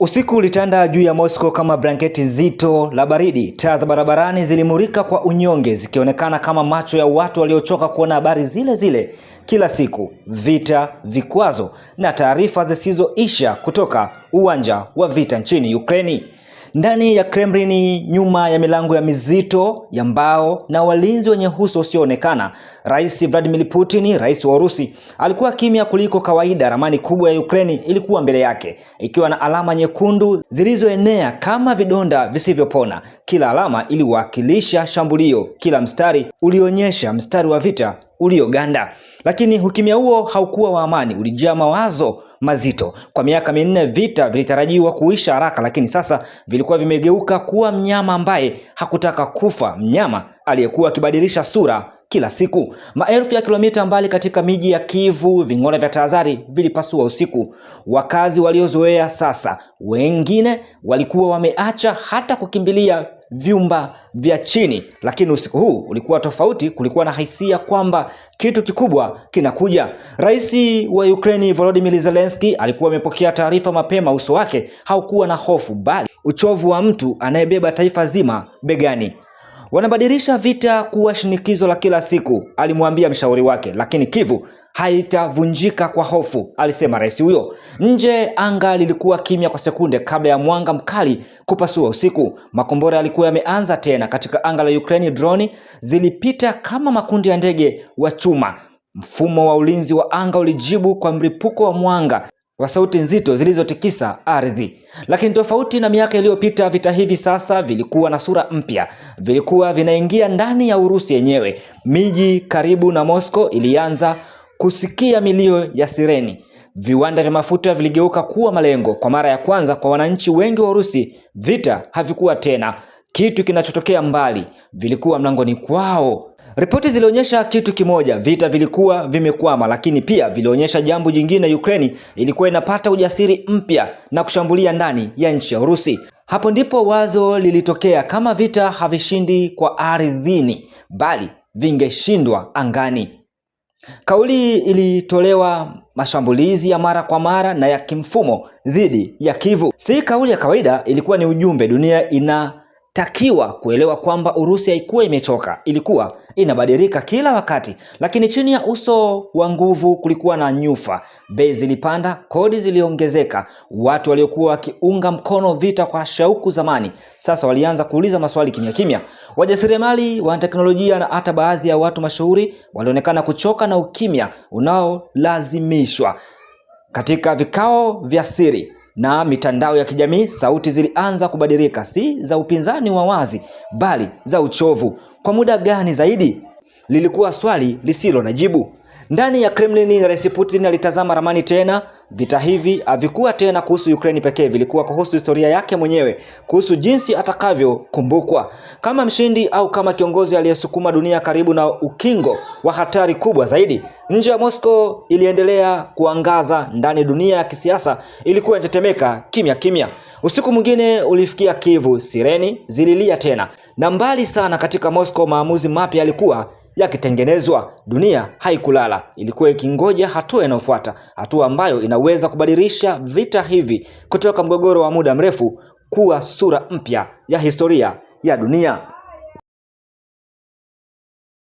Usiku ulitanda juu ya Moscow kama blanketi zito la baridi. Taa za barabarani zilimurika kwa unyonge, zikionekana kama macho ya watu waliochoka kuona habari zile zile kila siku: vita, vikwazo na taarifa zisizoisha kutoka uwanja wa vita nchini Ukraine. Ndani ya Kremlin, nyuma ya milango ya mizito ya mbao na walinzi wenye uso usioonekana, Rais Vladimir Putin, rais wa Urusi, alikuwa kimya kuliko kawaida. Ramani kubwa ya Ukraine ilikuwa mbele yake, ikiwa na alama nyekundu zilizoenea kama vidonda visivyopona. Kila alama iliwakilisha shambulio, kila mstari ulionyesha mstari wa vita ulioganda. Lakini ukimya huo haukuwa wa amani, ulijaa mawazo mazito. Kwa miaka 4 vita vilitarajiwa kuisha haraka, lakini sasa vilikuwa vimegeuka kuwa mnyama ambaye hakutaka kufa, mnyama aliyekuwa akibadilisha sura kila siku. Maelfu ya kilomita mbali katika miji ya Kyiv, ving'ora vya tahadhari vilipasua usiku. Wakazi waliozoea sasa, wengine walikuwa wameacha hata kukimbilia vyumba vya chini. Lakini usiku huu ulikuwa tofauti. Kulikuwa na hisia kwamba kitu kikubwa kinakuja. Rais wa Ukraine Volodymyr Zelensky alikuwa amepokea taarifa mapema. Uso wake haukuwa na hofu, bali uchovu wa mtu anayebeba taifa zima begani. Wanabadilisha vita kuwa shinikizo la kila siku, alimwambia mshauri wake, lakini Kyiv haitavunjika kwa hofu, alisema rais huyo. Nje anga lilikuwa kimya kwa sekunde kabla ya mwanga mkali kupasua usiku. Makombora yalikuwa yameanza tena katika anga la Ukraine. Droni zilipita kama makundi ya ndege wa chuma. Mfumo wa ulinzi wa anga ulijibu kwa mlipuko wa mwanga wa sauti nzito zilizotikisa ardhi. Lakini tofauti na miaka iliyopita, vita hivi sasa vilikuwa na sura mpya. Vilikuwa vinaingia ndani ya Urusi yenyewe. Miji karibu na Moscow ilianza kusikia milio ya sireni. Viwanda vya mafuta viligeuka kuwa malengo. Kwa mara ya kwanza kwa wananchi wengi wa Urusi, vita havikuwa tena kitu kinachotokea mbali, vilikuwa mlangoni kwao. Ripoti zilionyesha kitu kimoja: vita vilikuwa vimekwama, lakini pia vilionyesha jambo jingine: Ukraine ilikuwa inapata ujasiri mpya na kushambulia ndani ya nchi ya Urusi. Hapo ndipo wazo lilitokea: kama vita havishindi kwa ardhini, bali vingeshindwa angani. Kauli ilitolewa: mashambulizi ya mara kwa mara na ya kimfumo dhidi ya Kyiv. Si kauli ya kawaida, ilikuwa ni ujumbe. Dunia inatakiwa kuelewa kwamba Urusi haikuwa imechoka, ilikuwa inabadilika kila wakati. Lakini chini ya uso wa nguvu kulikuwa na nyufa. Bei zilipanda, kodi ziliongezeka. Watu waliokuwa wakiunga mkono vita kwa shauku zamani sasa walianza kuuliza maswali kimya kimya. Wajasiriamali, wanateknolojia na hata baadhi ya watu mashuhuri walionekana kuchoka na ukimya unaolazimishwa. Katika vikao vya siri na mitandao ya kijamii, sauti zilianza kubadilika, si za upinzani wa wazi, bali za uchovu. Kwa muda gani zaidi? Lilikuwa swali lisilo na jibu. Ndani ya Kremlin, Rais Putin alitazama ramani tena. Vita hivi havikuwa tena kuhusu Ukraine pekee, vilikuwa kuhusu historia yake mwenyewe, kuhusu jinsi atakavyokumbukwa, kama mshindi au kama kiongozi aliyesukuma dunia karibu na ukingo wa hatari kubwa zaidi. Nje ya Moscow iliendelea kuangaza, ndani dunia ya kisiasa ilikuwa inatetemeka kimya kimya. Usiku mwingine ulifikia Kyiv, sireni zililia tena, na mbali sana katika Moscow maamuzi mapya yalikuwa yakitengenezwa. Dunia haikulala, ilikuwa ikingoja hatua inayofuata, hatua ambayo inaweza kubadilisha vita hivi kutoka mgogoro wa muda mrefu kuwa sura mpya ya historia ya dunia.